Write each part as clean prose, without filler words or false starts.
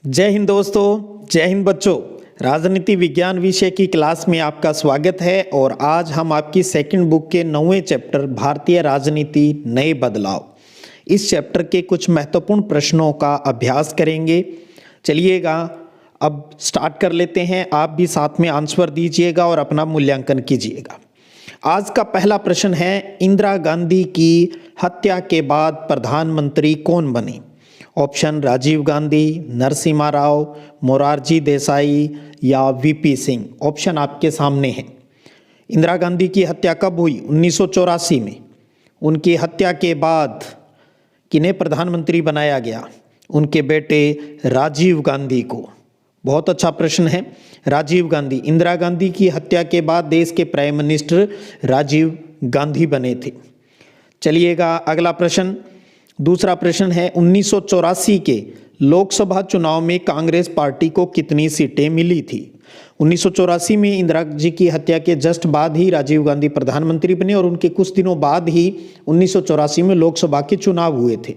जय हिंद दोस्तों, जय हिंद बच्चों। राजनीति विज्ञान विषय की क्लास में आपका स्वागत है और आज हम आपकी सेकंड बुक के 9वें चैप्टर भारतीय राजनीति नए बदलाव इस चैप्टर के कुछ महत्वपूर्ण प्रश्नों का अभ्यास करेंगे। चलिएगा अब स्टार्ट कर लेते हैं। आप भी साथ में आंसर दीजिएगा और अपना मूल्यांकन कीजिएगा। आज का पहला प्रश्न है, इंदिरा गांधी की हत्या के बाद प्रधानमंत्री कौन बने? ऑप्शन राजीव गांधी, नरसिम्हा राव, मोरारजी देसाई या वीपी सिंह। ऑप्शन आपके सामने हैं। इंदिरा गांधी की हत्या कब हुई? 1984 में। उनकी हत्या के बाद किन्हें प्रधानमंत्री बनाया गया? उनके बेटे राजीव गांधी को। बहुत अच्छा प्रश्न है। राजीव गांधी, इंदिरा गांधी की हत्या के बाद देश के प्राइम मिनिस्टर राजीव गांधी बने थे। चलिएगा अगला प्रश्न, दूसरा प्रश्न है, 1984 के लोकसभा चुनाव में कांग्रेस पार्टी को कितनी सीटें मिली थी? 1984 में इंदिरा जी की हत्या के जस्ट बाद ही राजीव गांधी प्रधानमंत्री बने और उनके कुछ दिनों बाद ही 1984 में लोकसभा के चुनाव हुए थे,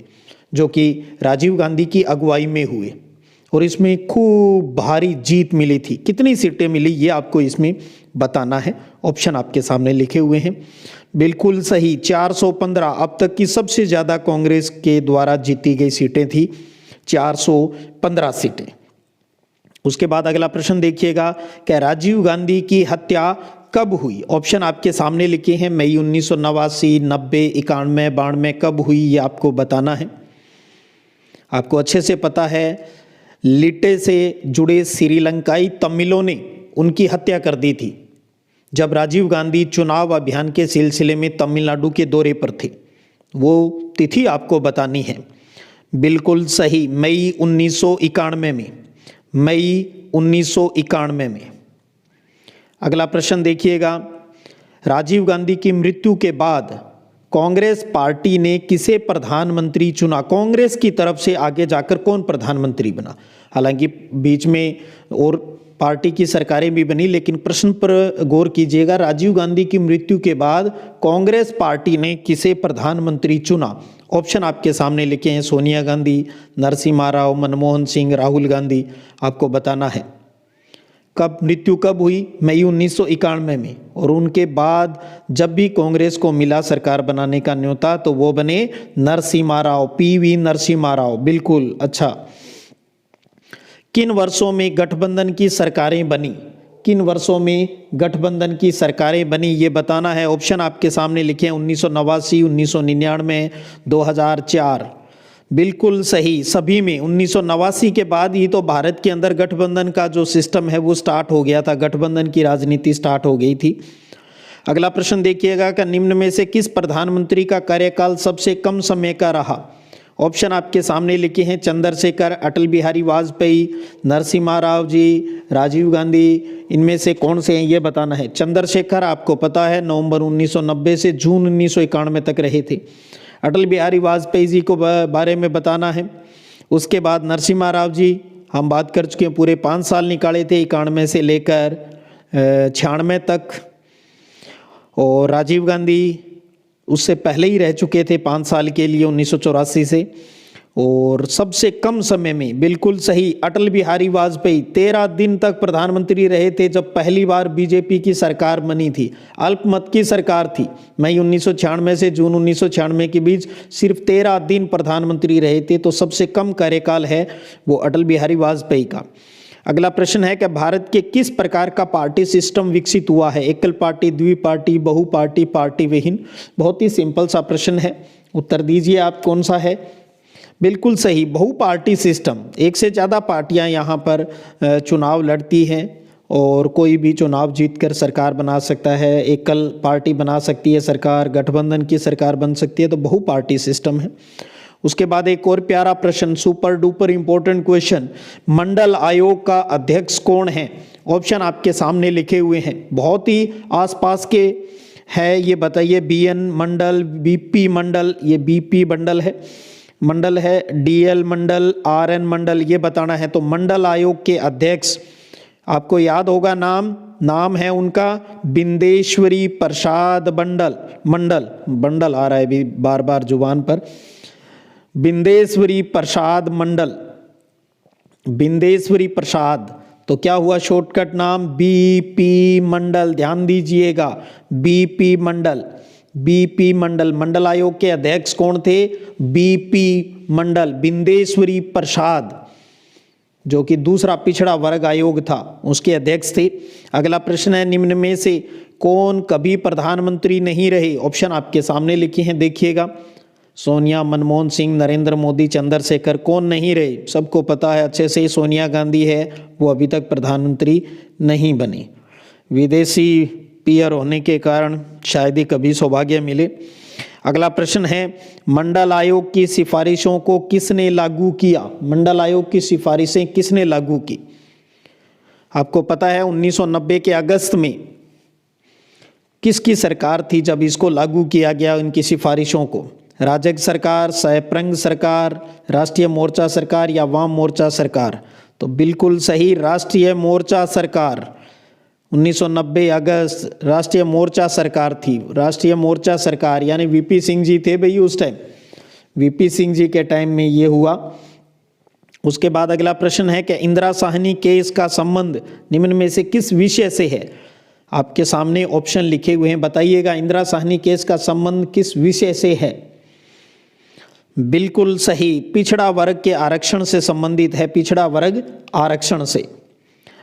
जो कि राजीव गांधी की अगुवाई में हुए और इसमें खूब भारी जीत मिली थी। कितनी सीटें मिली ये आपको इसमें बताना है। ऑप्शन आपके सामने लिखे हुए हैं। बिल्कुल सही, 415। अब तक की सबसे ज़्यादा कांग्रेस के द्वारा जीती गई सीटें थी 415 सीटें। उसके बाद अगला प्रश्न देखिएगा, क्या राजीव गांधी की हत्या कब हुई? ऑप्शन आपके सामने लिखे हैं। मई 1989, 90, 91, 92 कब हुई ये आपको बताना है। आपको अच्छे से पता है, लिटे से जुड़े श्रीलंकाई तमिलों ने उनकी हत्या कर दी थी जब राजीव गांधी चुनाव अभियान के सिलसिले में तमिलनाडु के दौरे पर थे। वो तिथि आपको बतानी है। बिल्कुल सही, मई 1991 में। मई 1991 में। अगला प्रश्न देखिएगा, राजीव गांधी की मृत्यु के बाद कांग्रेस पार्टी ने किसे प्रधानमंत्री चुना? कांग्रेस की तरफ से आगे जाकर कौन प्रधानमंत्री बना? हालांकि बीच में और पार्टी की सरकारें भी बनी, लेकिन प्रश्न पर गौर कीजिएगा। राजीव गांधी की मृत्यु के बाद कांग्रेस पार्टी ने किसे प्रधानमंत्री चुना? ऑप्शन आपके सामने लिखे हैं। सोनिया गांधी, नरसिम्हा राव, मनमोहन सिंह, राहुल गांधी। आपको बताना है कब मृत्यु कब हुई? मई 1991 में। और उनके बाद जब भी कांग्रेस को मिला सरकार बनाने का न्योता तो वो बने नरसिम्हा राव, पीवी नरसिम्हा राव। बिल्कुल अच्छा। किन वर्षों में गठबंधन की सरकारें बनी? किन वर्षों में गठबंधन की सरकारें बनी ये बताना है। ऑप्शन आपके सामने लिखे हैं। 1989, 1999, 2004। बिल्कुल सही, सभी में। 1989 के बाद ही तो भारत के अंदर गठबंधन का जो सिस्टम है वो स्टार्ट हो गया था, गठबंधन की राजनीति स्टार्ट हो गई थी। अगला प्रश्न देखिएगा कि निम्न में से किस प्रधानमंत्री का कार्यकाल सबसे कम समय का रहा? ऑप्शन आपके सामने लिखे हैं। चंद्रशेखर, अटल बिहारी वाजपेयी, नरसिम्हा राव जी, राजीव गांधी। इनमें से कौन से हैं ये बताना है। चंद्रशेखर आपको पता है नवंबर 1990 से जून 1991 तक रहे थे। अटल बिहारी वाजपेयी जी को बारे में बताना है। उसके बाद नरसिम्हा राव जी हम बात कर चुके हैं, पूरे 5 साल निकाले थे 91 से लेकर 96 तक। और राजीव गांधी उससे पहले ही रह चुके थे 5 साल के लिए 1984 से। और सबसे कम समय में बिल्कुल सही, अटल बिहारी वाजपेयी 13 दिन तक प्रधानमंत्री रहे थे जब पहली बार बीजेपी की सरकार बनी थी। अल्पमत की सरकार थी। मई 1996 से जून 1996 के बीच सिर्फ 13 दिन प्रधानमंत्री रहे थे, तो सबसे कम कार्यकाल है वो अटल बिहारी वाजपेयी का। अगला प्रश्न है कि भारत के किस प्रकार का पार्टी सिस्टम विकसित हुआ है? एकल पार्टी, द्विपार्टी, बहुपार्टी, पार्टी विहीन। बहुत ही सिंपल सा प्रश्न है, उत्तर दीजिए आप कौन सा है। बिल्कुल सही, बहुपार्टी सिस्टम। एक से ज़्यादा पार्टियां यहाँ पर चुनाव लड़ती हैं और कोई भी चुनाव जीतकर सरकार बना सकता है। एकल पार्टी बना सकती है सरकार, गठबंधन की सरकार बन सकती है, तो बहुपार्टी सिस्टम है। उसके बाद एक और प्यारा प्रश्न, सुपर डुपर इंपॉर्टेंट क्वेश्चन, मंडल आयोग का अध्यक्ष कौन है? ऑप्शन आपके सामने लिखे हुए हैं, बहुत ही आसपास के है, ये बताइए। बीएन मंडल, बीपी मंडल, ये बीपी मंडल है, डीएल मंडल, आरएन मंडल, ये बताना है। तो मंडल आयोग के अध्यक्ष आपको याद होगा, नाम है उनका बिंदेश्वरी प्रसाद मंडल आ रहा है अभी बार बार जुबान पर, बिंदेश्वरी प्रसाद मंडल। बिंदेश्वरी प्रसाद। तो क्या हुआ शॉर्टकट नाम? बीपी मंडल। ध्यान दीजिएगा, बीपी मंडल। बीपी मंडल। मंडल आयोग के अध्यक्ष कौन थे? बीपी मंडल, बिंदेश्वरी प्रसाद, जो कि दूसरा पिछड़ा वर्ग आयोग था, उसके अध्यक्ष थे। अगला प्रश्न है, निम्न में से कौन कभी प्रधानमंत्री नहीं रहे? ऑप्शन आपके सामने लिखे हैं, देखिएगा। सोनिया, मनमोहन सिंह, नरेंद्र मोदी, चंद्रशेखर, कौन नहीं रहे? सबको पता है अच्छे से, सोनिया गांधी है, वो अभी तक प्रधानमंत्री नहीं बने। विदेशी पीयर होने के कारण शायद ही कभी सौभाग्य मिले। अगला प्रश्न है, मंडल आयोग की सिफारिशों को किसने लागू किया? मंडल आयोग की सिफारिशें किसने लागू की? आपको पता है 1990 के अगस्त में किसकी सरकार थी जब इसको लागू किया गया, इनकी सिफारिशों को? राजग सरकार, सैप्रंग सरकार, राष्ट्रीय मोर्चा सरकार या वाम मोर्चा सरकार? तो बिल्कुल सही, राष्ट्रीय मोर्चा सरकार। 1990 अगस्त राष्ट्रीय मोर्चा सरकार थी। राष्ट्रीय मोर्चा सरकार यानी वीपी सिंह जी थे भाई उस टाइम, वीपी सिंह जी के टाइम में ये हुआ। उसके बाद अगला प्रश्न है कि इंदिरा साहनी केस का संबंध निम्न में से किस विषय से है? आपके सामने ऑप्शन लिखे हुए हैं, बताइएगा इंदिरा साहनी केस का संबंध किस विषय से है? बिल्कुल सही, पिछड़ा वर्ग के आरक्षण से संबंधित है, पिछड़ा वर्ग आरक्षण से।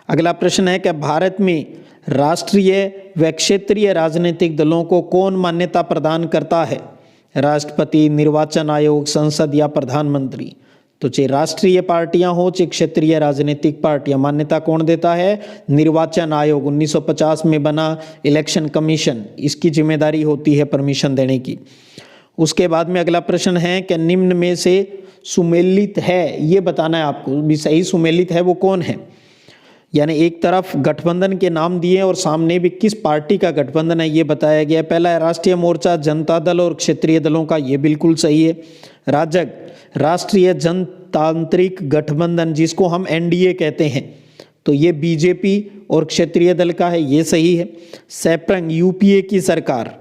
अगला प्रश्न है कि भारत में राष्ट्रीय व क्षेत्रीय राजनीतिक दलों को कौन मान्यता प्रदान करता है? राष्ट्रपति, निर्वाचन आयोग, संसद या प्रधानमंत्री? तो चाहे राष्ट्रीय पार्टियां हो चाहे क्षेत्रीय राजनीतिक पार्टियां, मान्यता कौन देता है? निर्वाचन आयोग। 1950 में बना इलेक्शन कमीशन, इसकी जिम्मेदारी होती है परमिशन देने की। उसके बाद में अगला प्रश्न है कि निम्न में से सुमेलित है, ये बताना है आपको भी सही सुमेलित है वो कौन है? यानी एक तरफ गठबंधन के नाम दिए और सामने भी किस पार्टी का गठबंधन है ये बताया गया। पहला है राष्ट्रीय मोर्चा, जनता दल और क्षेत्रीय दलों का, ये बिल्कुल सही है। राजग, राष्ट्रीय जनतांत्रिक गठबंधन, जिसको हम एनडीए कहते हैं, तो ये बीजेपी और क्षेत्रीय दल का है, ये सही है। सैप्रंग, यूपीए की सरकार,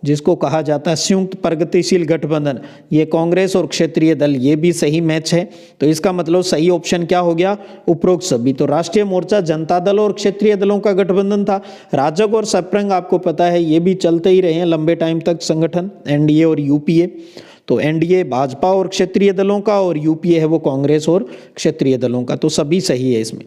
जिसको कहा जाता है संयुक्त प्रगतिशील गठबंधन, ये कांग्रेस और क्षेत्रीय दल, ये भी सही मैच है। तो इसका मतलब सही ऑप्शन क्या हो गया? उपरोक्त सभी। तो राष्ट्रीय मोर्चा, जनता दल और क्षेत्रीय दलों का गठबंधन था। राजग और सैप्रंग आपको पता है ये भी चलते ही रहे हैं लंबे टाइम तक संगठन, एनडीए और यूपीए। तो एनडीए भाजपा और क्षेत्रीय दलों का और यूपीए है वो कांग्रेस और क्षेत्रीय दलों का, तो सभी सही है इसमें।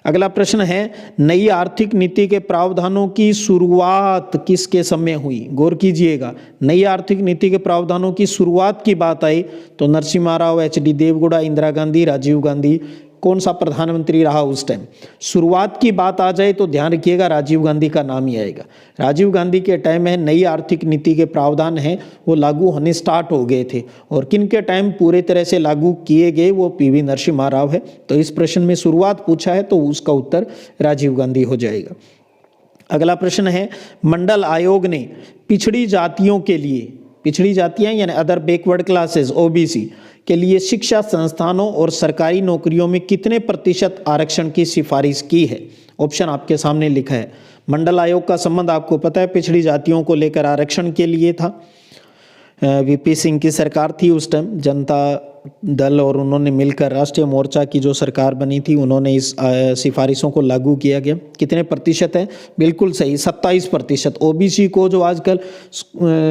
अगला प्रश्न है, नई आर्थिक नीति के प्रावधानों की शुरुआत किसके समय हुई? गौर कीजिएगा, नई आर्थिक नीति के प्रावधानों की शुरुआत की बात आई तो नरसिम्हा राव, एचडी देवगौड़ा, इंदिरा गांधी, राजीव गांधी, कौन सा प्रधानमंत्री रहा उस टाइम? शुरुआत की बात आ जाए तो ध्यान रखिएगा राजीव गांधी का नाम ही आएगा। राजीव गांधी के टाइम में नई आर्थिक नीति के प्रावधान हैं वो लागू होने स्टार्ट हो गए थे, और किन के टाइम पूरे तरह से लागू किए गए वो पीवी नरसिम्हा राव है। तो इस प्रश्न में शुरुआत पूछा है तो उसका उत्तर राजीव गांधी हो जाएगा। अगला प्रश्न है, मंडल आयोग ने पिछड़ी जातियों के लिए, पिछड़ी जातियां यानी अदर बैकवर्ड क्लासेस, ओबीसी के लिए शिक्षा संस्थानों और सरकारी नौकरियों में कितने प्रतिशत आरक्षण की सिफारिश की है? ऑप्शन आपके सामने लिखा है। मंडल आयोग का संबंध आपको पता है पिछड़ी जातियों को लेकर आरक्षण के लिए था। वीपी सिंह की सरकार थी उस टाइम, जनता दल और उन्होंने मिलकर राष्ट्रीय मोर्चा की जो सरकार बनी थी, उन्होंने इस सिफारिशों को लागू किया गया। कितने प्रतिशत है? बिल्कुल सही, 27%। ओबीसी को जो आजकल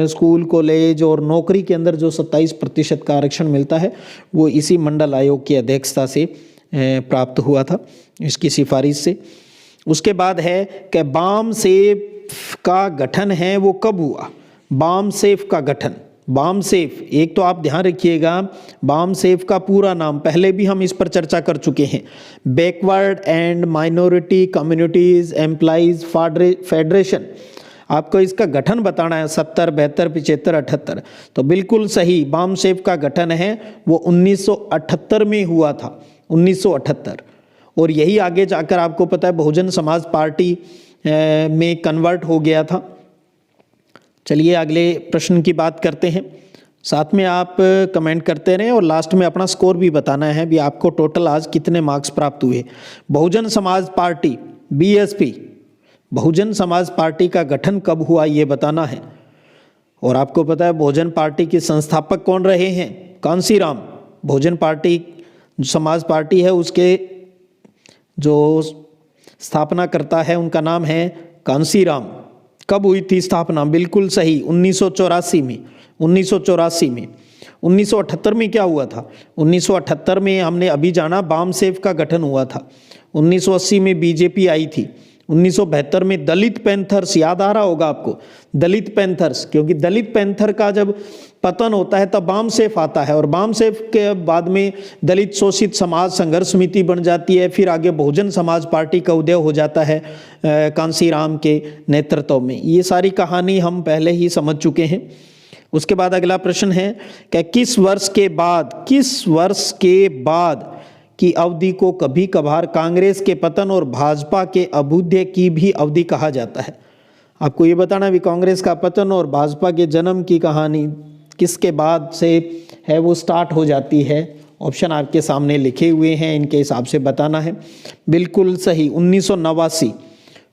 स्कूल, कॉलेज और नौकरी के अंदर जो 27% का आरक्षण मिलता है वो इसी मंडल आयोग की अध्यक्षता से प्राप्त हुआ था, इसकी सिफारिश से। उसके बाद है कि बामसेफ का गठन है वो कब हुआ? बामसेफ का गठन, बामसेफ, एक तो आप ध्यान रखिएगा बामसेफ का पूरा नाम, पहले भी हम इस पर चर्चा कर चुके हैं, backward and minority communities employees federation. आपको इसका गठन बताना है, 70, 72, 75, 78। तो बिल्कुल सही, बामसेफ का गठन है वो 1978 में हुआ था, 1978। और यही आगे जाकर आपको पता है बहुजन समाज पार्टी में कन्वर्ट हो गया था। चलिए अगले प्रश्न की बात करते हैं, साथ में आप कमेंट करते रहें और लास्ट में अपना स्कोर भी बताना है भी आपको टोटल आज कितने मार्क्स प्राप्त हुए। Bahujan Samaj party, BSP, Bahujan Samaj party का गठन कब हुआ ये बताना है। और आपको पता है बहुजन पार्टी के संस्थापक कौन रहे हैं? कांसीराम। बहुजन पार्टी समाज पार्टी है उसके जो स्थापना करता है उनका नाम है कांसीराम। कब हुई थी स्थापना? बिल्कुल सही, 1984 में। 1984 में। 1978 में क्या हुआ था? 1978 में हमने अभी जाना बामसेफ का गठन हुआ था। 1980 में बीजेपी आई थी। 1972 में दलित पैंथर्स, याद आ रहा होगा आपको, दलित पैंथर्स, क्योंकि दलित पैंथर का जब पतन होता है तब बामसेफ आता है और बामसेफ के बाद में दलित शोषित समाज संघर्ष समिति बन जाती है। फिर आगे बहुजन समाज पार्टी का उदय हो जाता है कांसीराम के नेतृत्व में। ये सारी कहानी हम पहले ही समझ चुके हैं। उसके बाद अगला प्रश्न है कि किस वर्ष के बाद की अवधि को कभी कभार कांग्रेस के पतन और भाजपा के अभ्युदय की भी अवधि कहा जाता है? आपको ये बताना भी कांग्रेस का पतन और भाजपा के जन्म की कहानी किसके बाद से है वो स्टार्ट हो जाती है। ऑप्शन आपके सामने लिखे हुए हैं, इनके हिसाब से बताना है। बिल्कुल सही, 1989।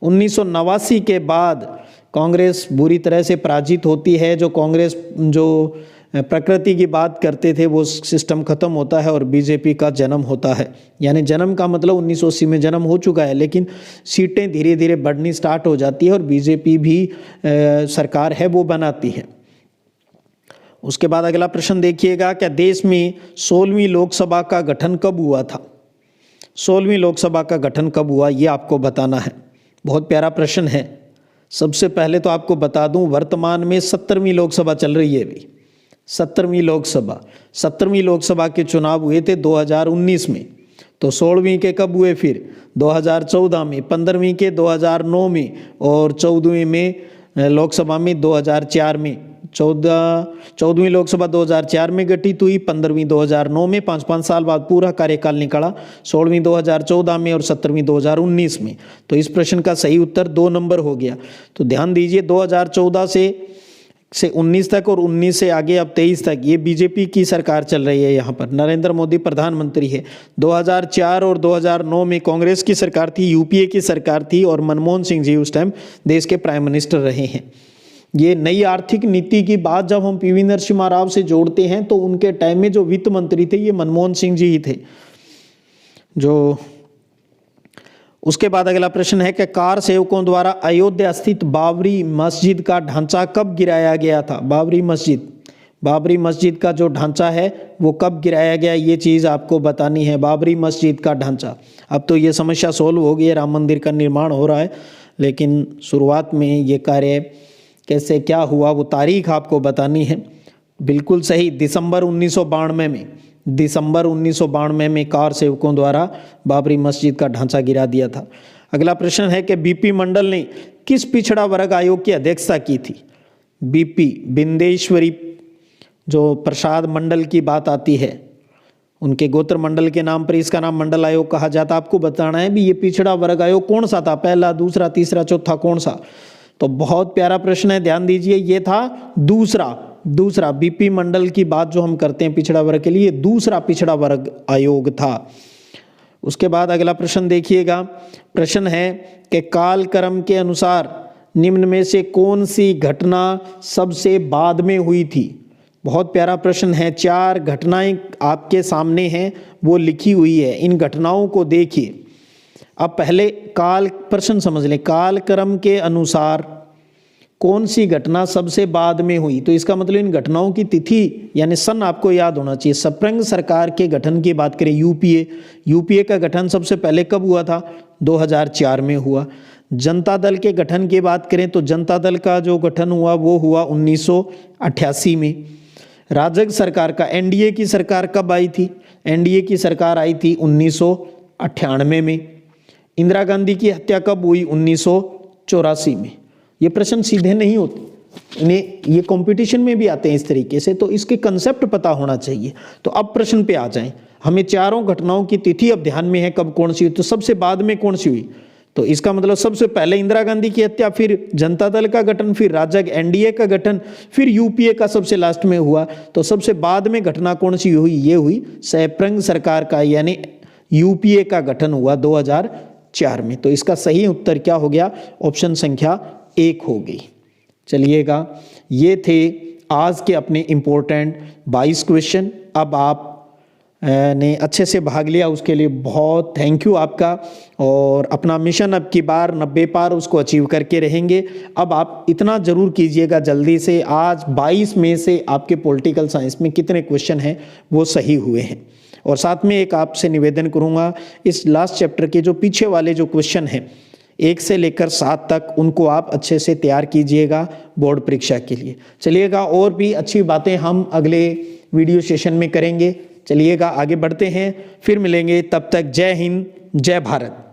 1989 के बाद कांग्रेस बुरी तरह से पराजित होती है। जो कांग्रेस जो प्रकृति की बात करते थे वो सिस्टम खत्म होता है और बीजेपी का जन्म होता है। यानी जन्म का मतलब 1980 में जन्म हो चुका है, लेकिन सीटें धीरे धीरे बढ़नी स्टार्ट हो जाती है और बीजेपी भी सरकार है वो बनाती है। उसके बाद अगला प्रश्न देखिएगा, क्या देश में 16वीं लोकसभा का गठन कब हुआ था? 16वीं लोकसभा का गठन कब हुआ ये आपको बताना है। बहुत प्यारा प्रश्न है। सबसे पहले तो आपको बता दूं, वर्तमान में 17वीं लोकसभा चल रही है अभी। 17वीं लोकसभा के चुनाव हुए थे 2019 में। तो 16वीं के कब हुए? फिर 2014 में, 15वीं के 2009 में और 14वीं में लोकसभा में 2004 में। 14वीं लोकसभा 2004 में गठित हुई, 15वीं 2009 में, 5-5 साल बाद पूरा कार्यकाल निकला। 16वीं 2014 में और 17वीं 2019 में। तो इस प्रश्न का सही उत्तर 2 नंबर हो गया। तो ध्यान दीजिए, 2014 से 19 तक और 19 से आगे अब 23 तक ये बीजेपी की सरकार चल रही है। यहाँ पर नरेंद्र मोदी प्रधानमंत्री है। 2004 और 2009 में कांग्रेस की सरकार थी, यूपीए की सरकार थी और मनमोहन सिंह जी उस टाइम देश के प्राइम मिनिस्टर रहे हैं। ये नई आर्थिक नीति की बात जब हम पीवी नरसिम्हा राव से जोड़ते हैं तो उनके टाइम में जो वित्त मंत्री थे ये मनमोहन सिंह जी ही थे। उसके बाद अगला प्रश्न है कि कार सेवकों द्वारा अयोध्या स्थित बाबरी मस्जिद का ढांचा कब गिराया गया था? बाबरी मस्जिद का जो ढांचा है वो कब गिराया गया, ये चीज़ आपको बतानी है। बाबरी मस्जिद का ढांचा, अब तो ये समस्या सोल्व हो गई है, राम मंदिर का निर्माण हो रहा है, लेकिन शुरुआत में ये कार्य कैसे क्या हुआ वो तारीख आपको बतानी है। बिल्कुल सही, दिसंबर 1992 में कार सेवकों द्वारा बाबरी मस्जिद का ढांचा गिरा दिया था। अगला प्रश्न है कि बीपी मंडल ने किस पिछड़ा वर्ग आयोग की अध्यक्षता की थी? बीपी बिंदेश्वरी जो प्रसाद मंडल की बात आती है, उनके गोत्र मंडल के नाम पर इसका नाम मंडल आयोग कहा जाता। आपको बताना है भी ये पिछड़ा वर्ग आयोग कौन सा था, पहला, दूसरा, तीसरा, चौथा, कौन सा? तो बहुत प्यारा प्रश्न है, ध्यान दीजिए, ये था दूसरा बीपी मंडल की बात जो हम करते हैं पिछड़ा वर्ग के लिए, दूसरा पिछड़ा वर्ग आयोग था। उसके बाद अगला प्रश्न देखिएगा, प्रश्न है कि कालक्रम के अनुसार निम्न में से कौन सी घटना सबसे बाद में हुई थी? बहुत प्यारा प्रश्न है। 4 घटनाएं आपके सामने हैं, वो लिखी हुई है, इन घटनाओं को देखिए। अब पहले प्रश्न समझ लें, कालक्रम के अनुसार कौन सी घटना सबसे बाद में हुई? तो इसका मतलब इन घटनाओं की तिथि यानी सन आपको याद होना चाहिए। स्प्रिंग सरकार के गठन की बात करें, यूपीए का गठन सबसे पहले कब हुआ था? 2004 में हुआ। जनता दल के गठन की बात करें तो जनता दल का जो गठन हुआ वो हुआ 1988 में। राजग सरकार का, एनडीए की सरकार कब आई थी? एनडीए की सरकार आई थी 1998 में। इंदिरा गांधी की हत्या कब हुई? 1984 में। ये प्रश्न सीधे नहीं होते, इन्हें ये कंपटीशन में भी आते हैं इस तरीके से, तो इसके कंसेप्ट पता होना चाहिए। तो अब प्रश्न पे आ जाएं, हमें चारों घटनाओं की तिथि अब ध्यान में है कब कौन सी हुई, तो सबसे बाद में कौन सी हुई? तो इसका मतलब सबसे पहले इंदिरा गांधी की हत्या, फिर जनता दल का गठन, फिर राजग एनडीए का गठन, फिर यूपीए का सबसे लास्ट में हुआ। तो सबसे बाद में घटना कौन सी हुई? ये हुई स्प्रिंग सरकार का, यानी यूपीए का गठन हुआ 2004 में। तो इसका सही उत्तर क्या हो गया? ऑप्शन संख्या 1 हो गई। चलिएगा, ये थे आज के अपने इम्पोर्टेंट 22 क्वेश्चन। अब आप ने अच्छे से भाग लिया, उसके लिए बहुत थैंक यू आपका। और अपना मिशन अब की बार 90 पार उसको अचीव करके रहेंगे। अब आप इतना ज़रूर कीजिएगा जल्दी से, आज 22 में से आपके पॉलिटिकल साइंस में कितने क्वेश्चन हैं वो सही हुए हैं। और साथ में एक आपसे निवेदन करूँगा, इस लास्ट चैप्टर के जो पीछे वाले जो क्वेश्चन हैं 1 से लेकर 7 तक, उनको आप अच्छे से तैयार कीजिएगा बोर्ड परीक्षा के लिए। चलिएगा, और भी अच्छी बातें हम अगले वीडियो सेशन में करेंगे। चलिएगा आगे बढ़ते हैं, फिर मिलेंगे, तब तक जय हिंद, जय भारत।